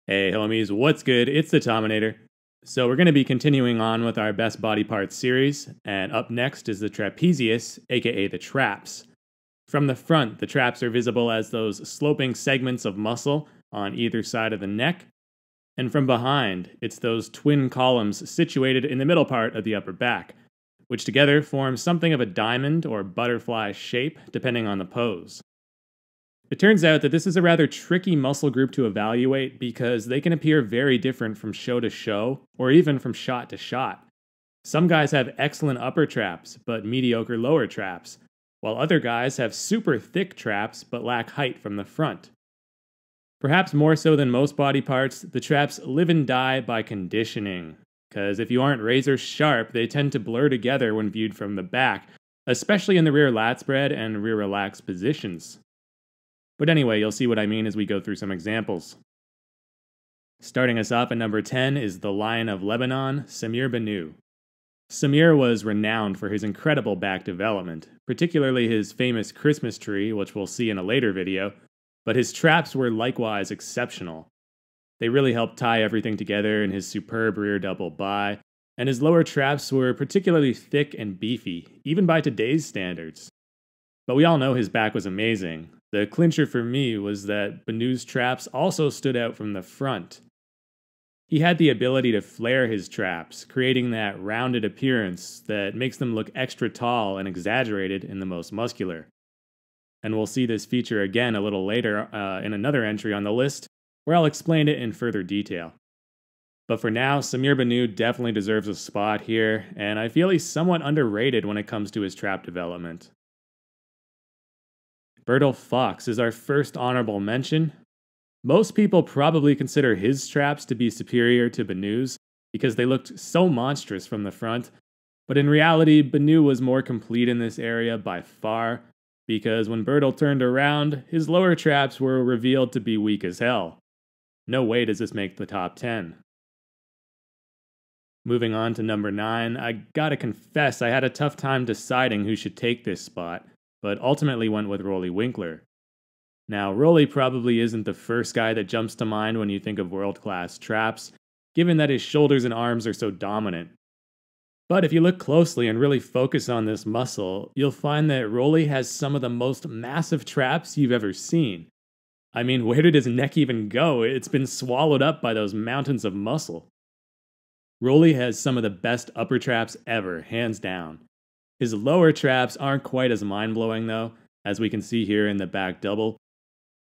Hey homies, what's good? It's the Tominator. So we're going to be continuing on with our best body parts series, and up next is the trapezius, aka the traps. From the front, the traps are visible as those sloping segments of muscle on either side of the neck, and from behind, it's those twin columns situated in the middle part of the upper back, which together form something of a diamond or butterfly shape depending on the pose. It turns out that this is a rather tricky muscle group to evaluate because they can appear very different from show to show, or even from shot to shot. Some guys have excellent upper traps, but mediocre lower traps, while other guys have super thick traps but lack height from the front. Perhaps more so than most body parts, the traps live and die by conditioning, because if you aren't razor sharp, they tend to blur together when viewed from the back, especially in the rear lat spread and rear relaxed positions. But anyway, you'll see what I mean as we go through some examples. Starting us off at number 10 is the Lion of Lebanon, Samir Bannout. Samir was renowned for his incredible back development, particularly his famous Christmas tree, which we'll see in a later video, but his traps were likewise exceptional. They really helped tie everything together in his superb rear double bi, and his lower traps were particularly thick and beefy, even by today's standards. But we all know his back was amazing. The clincher for me was that Bannout's traps also stood out from the front. He had the ability to flare his traps, creating that rounded appearance that makes them look extra tall and exaggerated in the most muscular. And we'll see this feature again a little later in another entry on the list, where I'll explain it in further detail. But for now, Samir Bannout definitely deserves a spot here, and I feel he's somewhat underrated when it comes to his trap development. Bertil Fox is our first honorable mention. Most people probably consider his traps to be superior to Bannout's because they looked so monstrous from the front, but in reality, Bannout was more complete in this area by far, because when Bertil turned around, his lower traps were revealed to be weak as hell. No way does this make the top 10. Moving on to number 9, I gotta confess I had a tough time deciding who should take this spot, but ultimately went with ROELLY Winkler. Now, ROELLY probably isn't the first guy that jumps to mind when you think of world-class traps, given that his shoulders and arms are so dominant. But if you look closely and really focus on this muscle, you'll find that ROELLY has some of the most massive traps you've ever seen. I mean, where did his neck even go? It's been swallowed up by those mountains of muscle. ROELLY has some of the best upper traps ever, hands down. His lower traps aren't quite as mind-blowing though, as we can see here in the back double.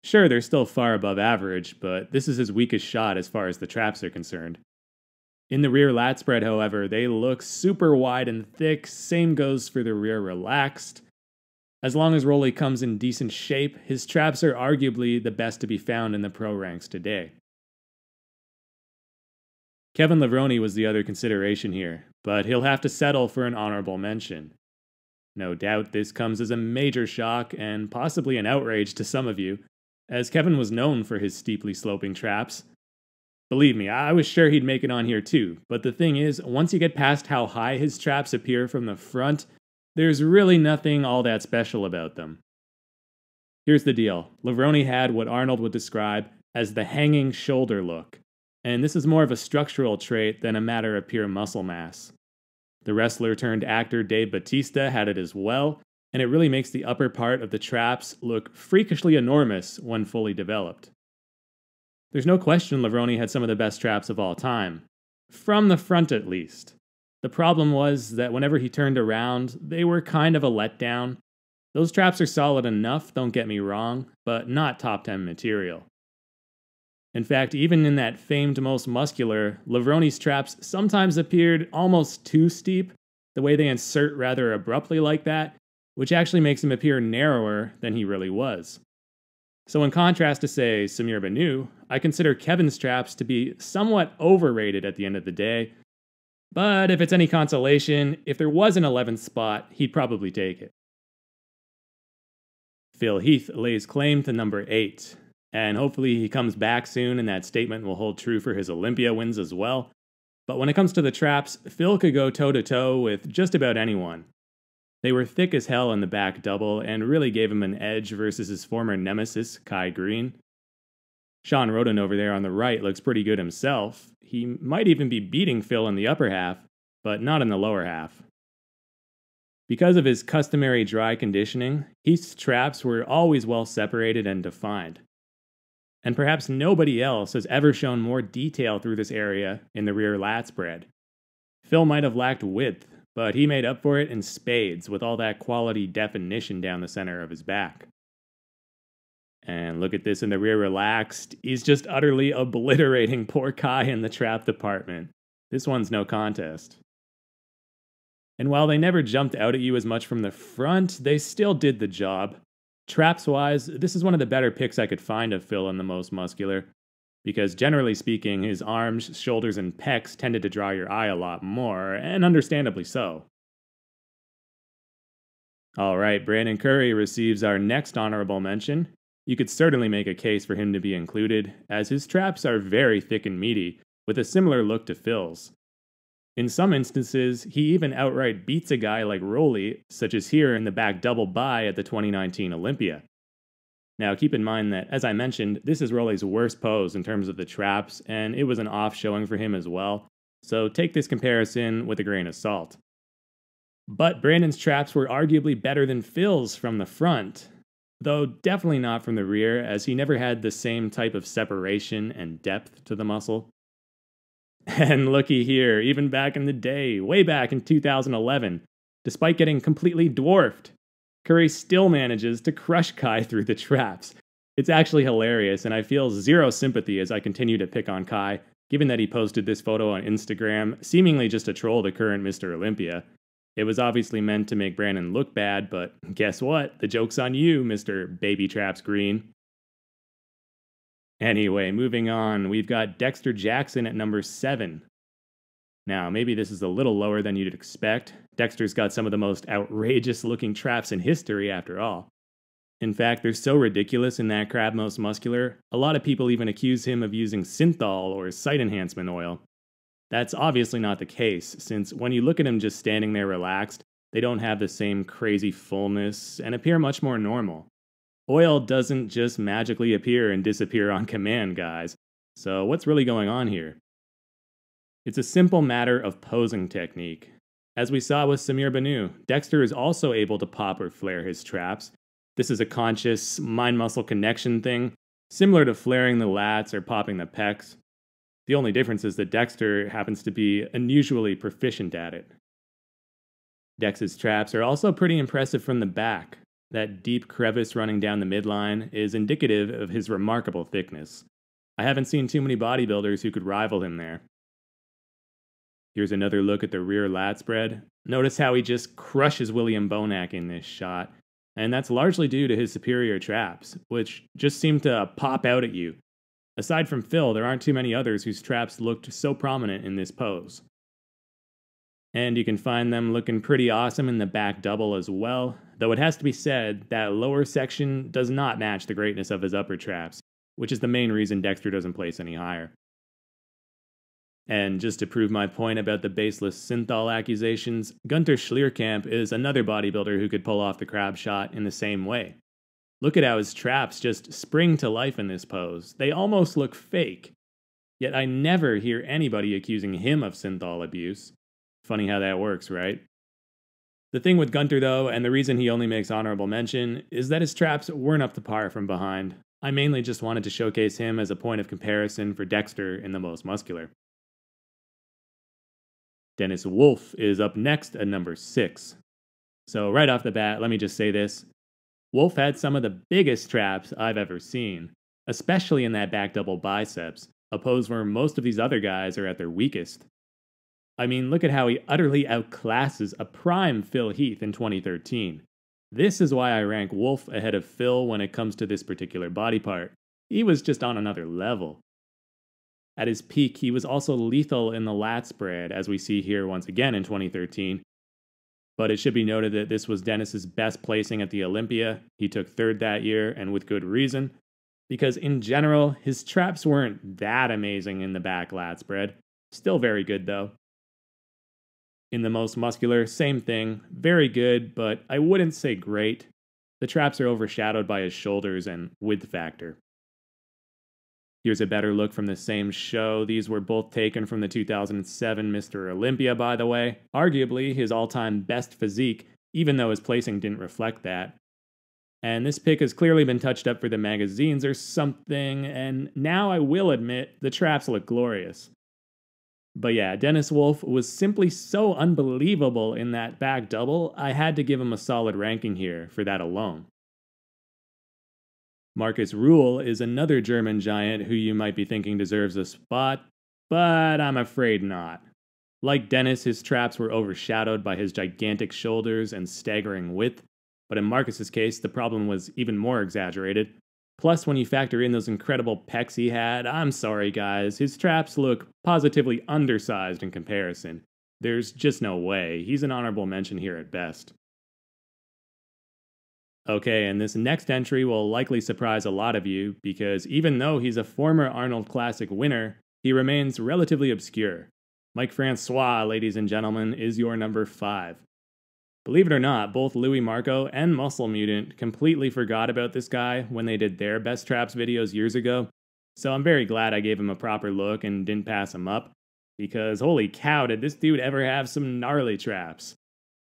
Sure, they're still far above average, but this is his weakest shot as far as the traps are concerned. In the rear lat spread, however, they look super wide and thick, same goes for the rear relaxed. As long as ROELLY comes in decent shape, his traps are arguably the best to be found in the pro ranks today. Kevin Levrone was the other consideration here, but he'll have to settle for an honorable mention. No doubt this comes as a major shock and possibly an outrage to some of you, as Kevin was known for his steeply sloping traps. Believe me, I was sure he'd make it on here too, but the thing is, once you get past how high his traps appear from the front, there's really nothing all that special about them. Here's the deal, Levrone had what Arnold would describe as the hanging shoulder look, and this is more of a structural trait than a matter of pure muscle mass. The wrestler turned actor Dave Bautista had it as well, and it really makes the upper part of the traps look freakishly enormous when fully developed. There's no question Levrone had some of the best traps of all time. From the front at least. The problem was that whenever he turned around, they were kind of a letdown. Those traps are solid enough, don't get me wrong, but not top 10 material. In fact, even in that famed most muscular, Levrone's traps sometimes appeared almost too steep, the way they insert rather abruptly like that, which actually makes him appear narrower than he really was. So in contrast to, say, Samir Bannout, I consider Kevin's traps to be somewhat overrated at the end of the day, but if it's any consolation, if there was an 11th spot, he'd probably take it. Phil Heath lays claim to number 8. And hopefully he comes back soon and that statement will hold true for his Olympia wins as well. But when it comes to the traps, Phil could go toe-to-toe with just about anyone. They were thick as hell in the back double and really gave him an edge versus his former nemesis, Kai Green. Sean Roden over there on the right looks pretty good himself. He might even be beating Phil in the upper half, but not in the lower half. Because of his customary dry conditioning, Heath's traps were always well separated and defined. And perhaps nobody else has ever shown more detail through this area in the rear lat spread. Phil might have lacked width, but he made up for it in spades with all that quality definition down the center of his back. And look at this in the rear relaxed. He's just utterly obliterating poor Kai in the trap department. This one's no contest. And while they never jumped out at you as much from the front, they still did the job. Traps-wise, this is one of the better picks I could find of Phil in the most muscular, because generally speaking, his arms, shoulders, and pecs tended to draw your eye a lot more, and understandably so. Alright, Brandon Curry receives our next honorable mention. You could certainly make a case for him to be included, as his traps are very thick and meaty, with a similar look to Phil's. In some instances, he even outright beats a guy like ROELLY, such as here in the back double by at the 2019 Olympia. Now keep in mind that, as I mentioned, this is ROELLY's worst pose in terms of the traps, and it was an off showing for him as well, so take this comparison with a grain of salt. But Brandon's traps were arguably better than Phil's from the front, though definitely not from the rear, as he never had the same type of separation and depth to the muscle. And looky here, even back in the day, way back in 2011, despite getting completely dwarfed, Curry still manages to crush Kai through the traps. It's actually hilarious, and I feel zero sympathy as I continue to pick on Kai, given that he posted this photo on Instagram, seemingly just to troll the current Mr. Olympia. It was obviously meant to make Brandon look bad, but guess what? The joke's on you, Mr. Baby Traps Green. Anyway, moving on, we've got Dexter Jackson at number 7. Now, maybe this is a little lower than you'd expect. Dexter's got some of the most outrageous looking traps in history, after all. In fact, they're so ridiculous in that crab most muscular, a lot of people even accuse him of using synthol or sight enhancement oil. That's obviously not the case, since when you look at him just standing there relaxed, they don't have the same crazy fullness and appear much more normal. Oil doesn't just magically appear and disappear on command, guys. So what's really going on here? It's a simple matter of posing technique. As we saw with Samir Banu, Dexter is also able to pop or flare his traps. This is a conscious mind-muscle connection thing, similar to flaring the lats or popping the pecs. The only difference is that Dexter happens to be unusually proficient at it. Dex's traps are also pretty impressive from the back. That deep crevice running down the midline is indicative of his remarkable thickness. I haven't seen too many bodybuilders who could rival him there. Here's another look at the rear lat spread. Notice how he just crushes William Bonac in this shot, and that's largely due to his superior traps, which just seem to pop out at you. Aside from Phil, there aren't too many others whose traps looked so prominent in this pose. And you can find them looking pretty awesome in the back double as well, though it has to be said that lower section does not match the greatness of his upper traps, which is the main reason Dexter doesn't place any higher. And just to prove my point about the baseless synthol accusations, Gunter Schlierkamp is another bodybuilder who could pull off the crab shot in the same way. Look at how his traps just spring to life in this pose. They almost look fake. Yet I never hear anybody accusing him of synthol abuse. Funny how that works, right? The thing with Gunter, though, and the reason he only makes honorable mention, is that his traps weren't up to par from behind. I mainly just wanted to showcase him as a point of comparison for Dexter in the most muscular. Dennis Wolf is up next at number 6. So right off the bat, let me just say this. Wolf had some of the biggest traps I've ever seen, especially in that back double biceps, a pose where most of these other guys are at their weakest. I mean, look at how he utterly outclasses a prime Phil Heath in 2013. This is why I rank Wolf ahead of Phil when it comes to this particular body part. He was just on another level. At his peak, he was also lethal in the lat spread, as we see here once again in 2013. But it should be noted that this was Dennis's best placing at the Olympia. He took 3rd that year, and with good reason, because in general, his traps weren't that amazing in the back lat spread. Still very good though. In the most muscular, same thing, very good, but I wouldn't say great. The traps are overshadowed by his shoulders and width factor. Here's a better look from the same show. These were both taken from the 2007 Mr. Olympia, by the way. Arguably his all-time best physique, even though his placing didn't reflect that. And this pic has clearly been touched up for the magazines or something, and now I will admit, the traps look glorious. But yeah, Dennis Wolf was simply so unbelievable in that back double, I had to give him a solid ranking here for that alone. Markus Rühl is another German giant who you might be thinking deserves a spot, but I'm afraid not. Like Dennis, his traps were overshadowed by his gigantic shoulders and staggering width, but in Marcus's case, the problem was even more exaggerated. Plus, when you factor in those incredible pecs he had, I'm sorry guys, his traps look positively undersized in comparison. There's just no way. He's an honorable mention here at best. Okay, and this next entry will likely surprise a lot of you, because even though he's a former Arnold Classic winner, he remains relatively obscure. Mike Francois, ladies and gentlemen, is your number 5. Believe it or not, both Louis Marco and Muscle Mutant completely forgot about this guy when they did their best traps videos years ago, so I'm very glad I gave him a proper look and didn't pass him up, because holy cow, did this dude ever have some gnarly traps.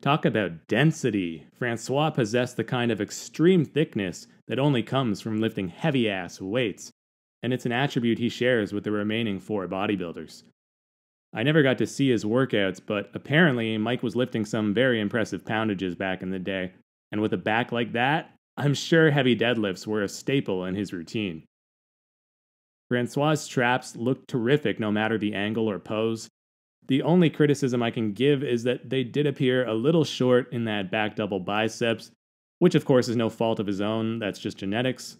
Talk about density. Francois possessed the kind of extreme thickness that only comes from lifting heavy-ass weights, and it's an attribute he shares with the remaining 4 bodybuilders. I never got to see his workouts, but apparently Mike was lifting some very impressive poundages back in the day, and with a back like that, I'm sure heavy deadlifts were a staple in his routine. Francois' traps looked terrific no matter the angle or pose. The only criticism I can give is that they did appear a little short in that back double biceps, which of course is no fault of his own, that's just genetics.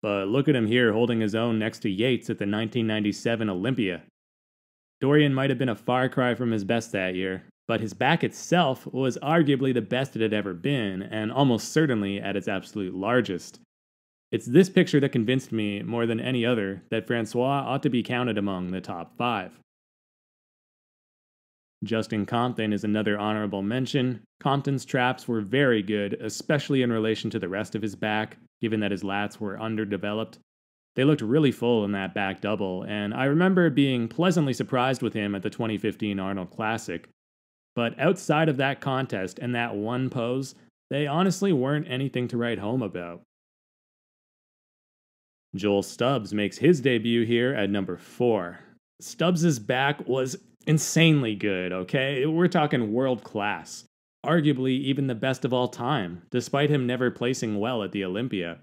But look at him here holding his own next to Yates at the 1997 Olympia. Dorian might have been a far cry from his best that year, but his back itself was arguably the best it had ever been, and almost certainly at its absolute largest. It's this picture that convinced me, more than any other, that Francois ought to be counted among the top 5. Justin Compton is another honorable mention. Compton's traps were very good, especially in relation to the rest of his back, given that his lats were underdeveloped. They looked really full in that back double, and I remember being pleasantly surprised with him at the 2015 Arnold Classic. But outside of that contest and that one pose, they honestly weren't anything to write home about. Joel Stubbs makes his debut here at number 4. Stubbs' back was insanely good, okay? We're talking world class. Arguably even the best of all time, despite him never placing well at the Olympia.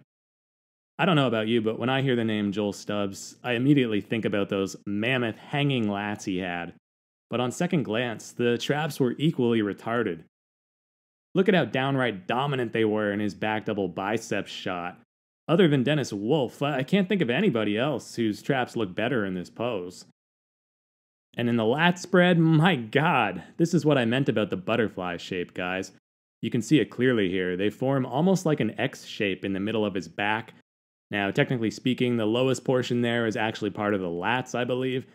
I don't know about you, but when I hear the name Joel Stubbs, I immediately think about those mammoth hanging lats he had. But on second glance, the traps were equally retarded. Look at how downright dominant they were in his back double biceps shot. Other than Dennis Wolf, I can't think of anybody else whose traps look better in this pose. And in the lat spread, my god, this is what I meant about the butterfly shape, guys. You can see it clearly here. They form almost like an X shape in the middle of his back. Now, technically speaking, the lowest portion there is actually part of the lats, I believe.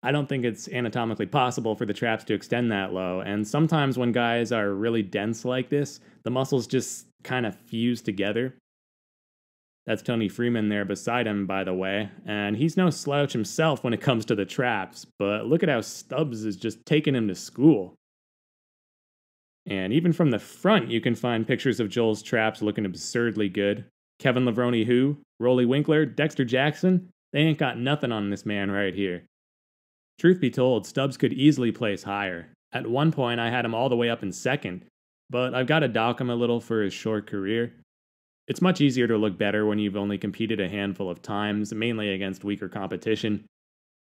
I don't think it's anatomically possible for the traps to extend that low, and sometimes when guys are really dense like this, the muscles just kind of fuse together. That's Tony Freeman there beside him, by the way, and he's no slouch himself when it comes to the traps, but look at how Stubbs is just taking him to school. And even from the front, you can find pictures of Joel's traps looking absurdly good. Kevin Levrone who, Rolly Winkler, Dexter Jackson, they ain't got nothing on this man right here. Truth be told, Stubbs could easily place higher. At one point, I had him all the way up in second, but I've got to dock him a little for his short career. It's much easier to look better when you've only competed a handful of times, mainly against weaker competition.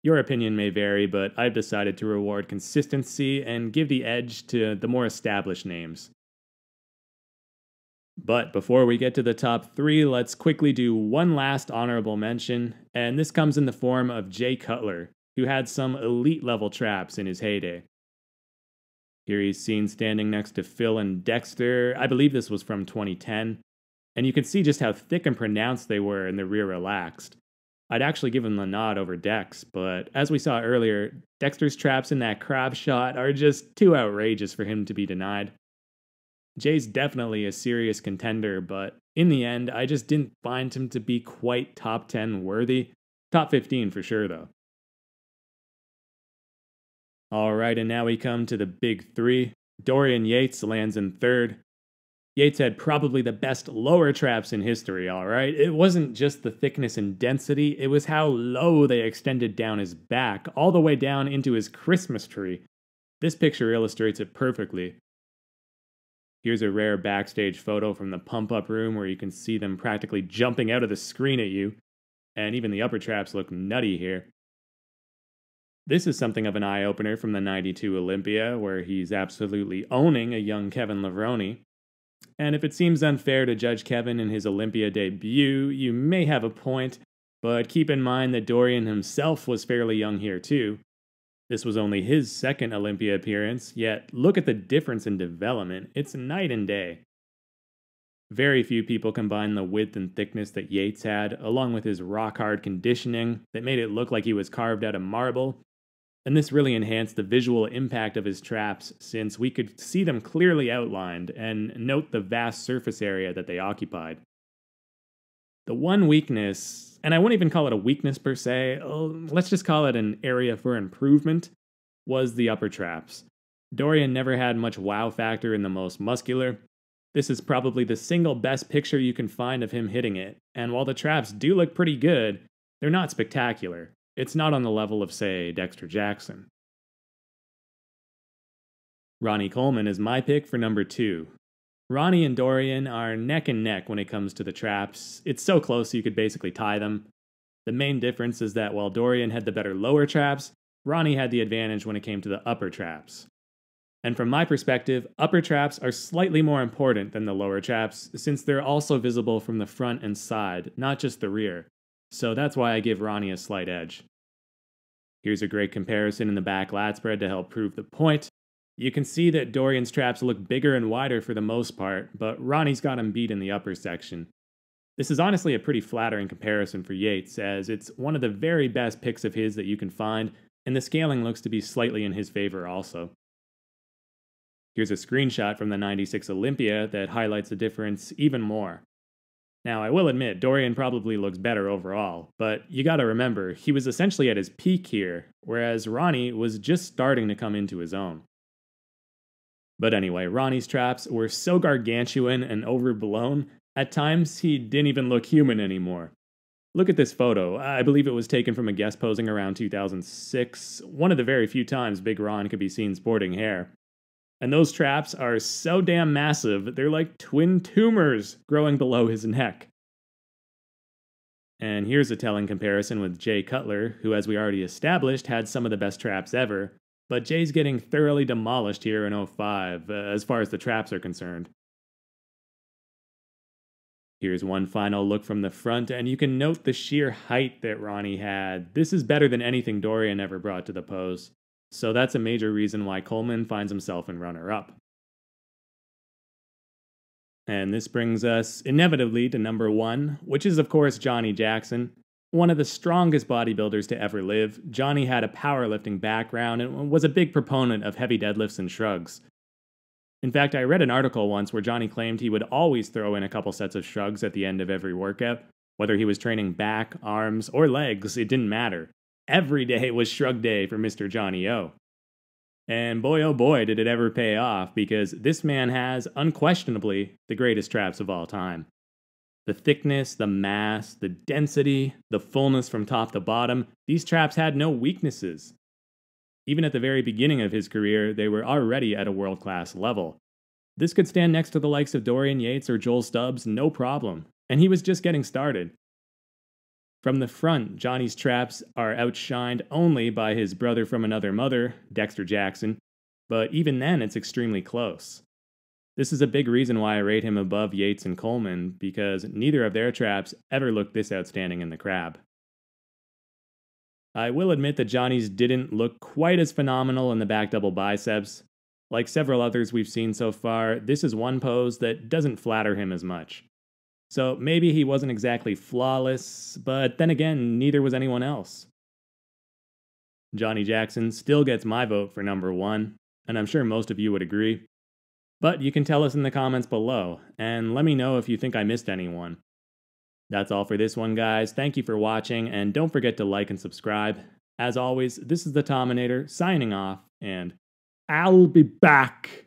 Your opinion may vary, but I've decided to reward consistency and give the edge to the more established names. But before we get to the top 3, let's quickly do one last honorable mention, and this comes in the form of Jay Cutler, who had some elite level traps in his heyday. Here he's seen standing next to Phil and Dexter. I believe this was from 2010. And you can see just how thick and pronounced they were in the rear relaxed. I'd actually give him the nod over Dex, but as we saw earlier, Dexter's traps in that crab shot are just too outrageous for him to be denied. Jay's definitely a serious contender, but in the end, I just didn't find him to be quite top 10 worthy. Top 15 for sure, though. Alright, and now we come to the big three. Dorian Yates lands in third. Yates had probably the best lower traps in history, alright? It wasn't just the thickness and density, it was how low they extended down his back, all the way down into his Christmas tree. This picture illustrates it perfectly. Here's a rare backstage photo from the pump-up room where you can see them practically jumping out of the screen at you, and even the upper traps look nutty here. This is something of an eye-opener from the '92 Olympia, where he's absolutely owning a young Kevin Levrone. And if it seems unfair to judge Kevin in his Olympia debut, you may have a point, but keep in mind that Dorian himself was fairly young here too. This was only his second Olympia appearance, yet look at the difference in development, it's night and day. Very few people combine the width and thickness that Yates had, along with his rock-hard conditioning that made it look like he was carved out of marble. And this really enhanced the visual impact of his traps, since we could see them clearly outlined and note the vast surface area that they occupied. The one weakness, and I wouldn't even call it a weakness per se, let's just call it an area for improvement, was the upper traps. Dorian never had much wow factor in the most muscular. This is probably the single best picture you can find of him hitting it, and while the traps do look pretty good, they're not spectacular. It's not on the level of, say, Dexter Jackson. Ronnie Coleman is my pick for number 2. Ronnie and Dorian are neck and neck when it comes to the traps. It's so close you could basically tie them. The main difference is that while Dorian had the better lower traps, Ronnie had the advantage when it came to the upper traps. And from my perspective, upper traps are slightly more important than the lower traps, since they're also visible from the front and side, not just the rear. So that's why I give Ronnie a slight edge. Here's a great comparison in the back lat spread to help prove the point. You can see that Dorian's traps look bigger and wider for the most part, but Ronnie's got him beat in the upper section. This is honestly a pretty flattering comparison for Yates, as it's one of the very best picks of his that you can find, and the scaling looks to be slightly in his favor also. Here's a screenshot from the '96 Olympia that highlights the difference even more. Now, I will admit, Dorian probably looks better overall, but you gotta remember, he was essentially at his peak here, whereas Ronnie was just starting to come into his own. But anyway, Ronnie's traps were so gargantuan and overblown, at times he didn't even look human anymore. Look at this photo. I believe it was taken from a guest posing around 2006, one of the very few times Big Ron could be seen sporting hair. And those traps are so damn massive, they're like twin tumors growing below his neck. And here's a telling comparison with Jay Cutler, who, as we already established, had some of the best traps ever, but Jay's getting thoroughly demolished here in '05, as far as the traps are concerned. Here's one final look from the front, and you can note the sheer height that Ronnie had. This is better than anything Dorian ever brought to the pose. So that's a major reason why Coleman finds himself in runner-up. And this brings us inevitably to number 1, which is of course Johnny Jackson. One of the strongest bodybuilders to ever live, Johnny had a powerlifting background and was a big proponent of heavy deadlifts and shrugs. In fact, I read an article once where Johnny claimed he would always throw in a couple sets of shrugs at the end of every workout. Whether he was training back, arms, or legs, it didn't matter. Every day was shrug day for Mr. Johnny O. And boy oh boy did it ever pay off, because this man has, unquestionably, the greatest traps of all time. The thickness, the mass, the density, the fullness from top to bottom, these traps had no weaknesses. Even at the very beginning of his career, they were already at a world-class level. This could stand next to the likes of Dorian Yates or Joel Stubbs, no problem, and he was just getting started. From the front, Johnny's traps are outshined only by his brother from another mother, Dexter Jackson, but even then it's extremely close. This is a big reason why I rate him above Yates and Coleman, because neither of their traps ever looked this outstanding in the crab. I will admit that Johnny's didn't look quite as phenomenal in the back double biceps. Like several others we've seen so far, this is one pose that doesn't flatter him as much. So maybe he wasn't exactly flawless, but then again, neither was anyone else. Johnny Jackson still gets my vote for number 1, and I'm sure most of you would agree. But you can tell us in the comments below, and let me know if you think I missed anyone. That's all for this one, guys. Thank you for watching, and don't forget to like and subscribe. As always, this is the Tominator signing off, and I'll be back.